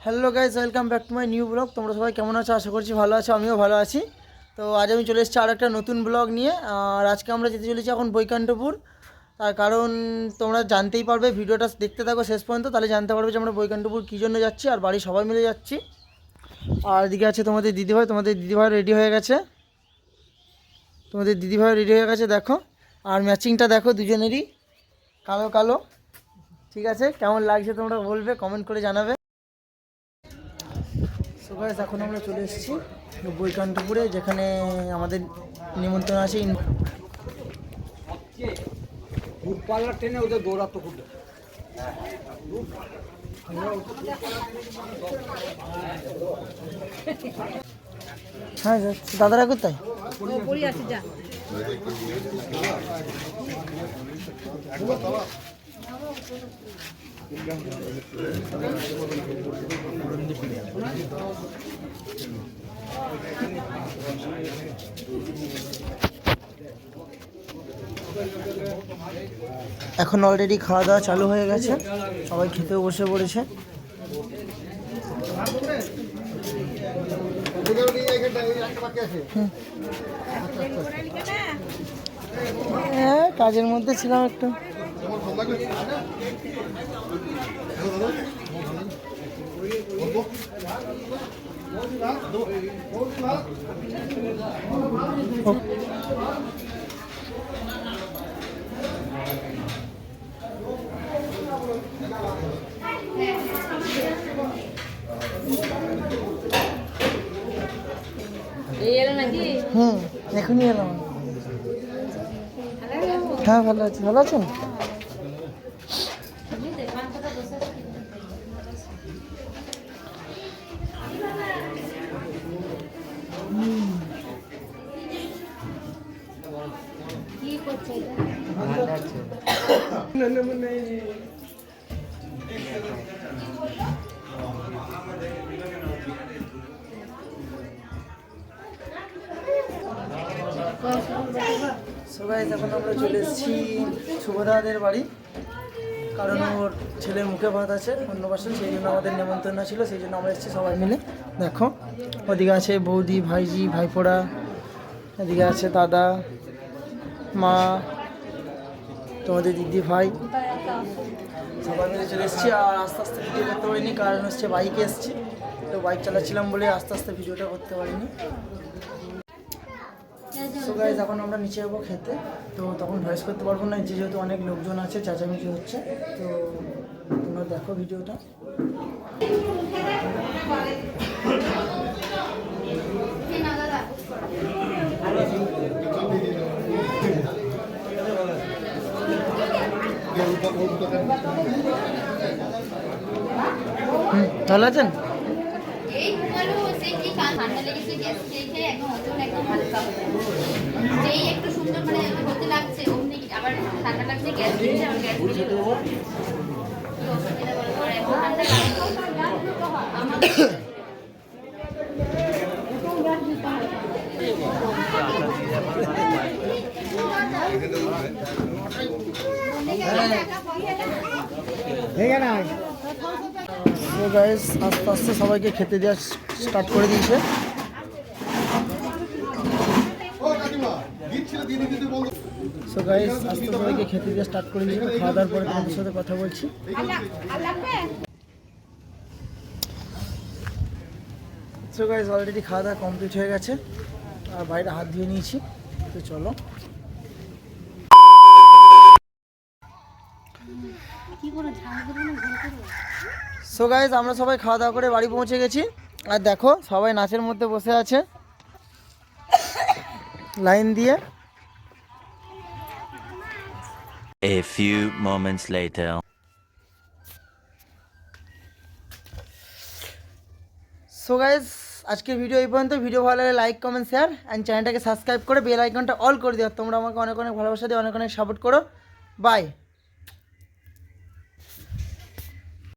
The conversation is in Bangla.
Hello guys, welcome back to my new blog. তোমরা সবাই কেমন আছো? আশা করছি ভালো আছো, আমিও ভালো আছি। তো আজ আমি চলে এসেছি আর একটা নতুন ব্লগ নিয়ে। আর আজকে আমরা যেতে চলেছি এখন বৈকুণ্ঠপুর। তার কারণ তোমরা জানতেই পারবে, ভিডিওটা দেখতে থাকো শেষ পর্যন্ত, তাহলে জানতে পারবে যে আমরা বৈকুণ্ঠপুর কী জন্য যাচ্ছি আর বাড়ির সবাই মিলে যাচ্ছি। আর এদিকে আছে তোমাদের দিদিভাই রেডি হয়ে গেছে। দেখো। আর ম্যাচিংটা দেখো দুজনেরই, কালো কালো। ঠিক আছে, কেমন লাগছে তোমরা বলবে, কমেন্ট করে জানাবে। সো গাইস, এখন আমরা চলে এসেছি বৈকুণ্ঠপুরে, যেখানে আমাদের নিমন্ত্রণ আছে। ট্রেনে ওদের দৌড়াতো খুব। হ্যাঁ দাদারা কোথায়? এখন অলরেডি খাওয়া দাওয়া চালু হয়ে গেছে, সবাই খেতেও বসে পড়েছে। হ্যাঁ, কাজের মধ্যে ছিলাম একটু। এখনই এলাম। হ্যাঁ, ভালো আছি। ভালো আছেন? সো গাইস, এখন আমরা চলে এসেছি শুভদাদের বাড়ি, কারণ ওর ছেলের মুখে ভাত আছে অন্নপ্রাশন, সেই জন্য আমাদের নেমন্তন্ন ছিল, সেই জন্য আমরা এসেছি সবাই মিলে। দেখো, ওদিকে আছে বৌদি, ভাইজি, ভাইপোড়া, এদিকে আছে দাদা, মা, তোমাদের দিদি, ভাই, সবাই মিলে চলে এসেছি। আর আস্তে আস্তে ভিডিও করতে পারিনি, কারণ হচ্ছে বাইকে এসেছি, তো বাইক চালাচ্ছিলাম বলে আস্তে আস্তে ভিডিওটা করতে পারিনি। সো গাইস, এখন আমরা নিচে যাবো খেতে, তো তখন ভয়েস করতে পারবো না, যেহেতু অনেক লোকজন আছে, চেঁচামেচি হচ্ছে। তো তোমরা দেখো ভিডিওটা। ভালো আছেন? একটু সুন্দর মানে হতে লাগছে, অমনি আবার ঠান্ডা লাগছে, গ্যাস দিয়েছে, আবার গ্যাস দিয়ে দেবো। তো গাইস, আস্তে আস্তে সবাইকে খেতে দেওয়া স্টার্ট করে দিয়েছে। সো গাইস, আস্তে সবাইকে খেতে দেওয়া স্টার্ট করে দিয়েছে। খাওয়া দাওয়ার পরে তোমাদের সাথে কথা বলছি। সো গাইস, অলরেডি খাওয়া দাওয়া কমপ্লিট হয়ে গেছে, আর বাইরে হাত ধুয়ে নিয়েছি। তো চলো। সো গাইস, আমরা সবাই খাওয়া দাওয়া করে বাড়ি পৌঁছে গেছি। আর দেখো, সবাই নাচের মধ্যে বসে আছে লাইন দিয়ে। A few moments later. So guys, আজকের ভিডিও এই পর্যন্ত। ভিডিও ভালো লাগলে লাইক, কমেন্ট, শেয়ার অ্যান্ড চ্যানেলটাকে সাবস্ক্রাইব করে বেল আইকনটা অল করে দিও। তোমরা আমাকে অনেক অনেক ভালোবাসা দিও, অনেক অনেক সাপোর্ট করো। বাই।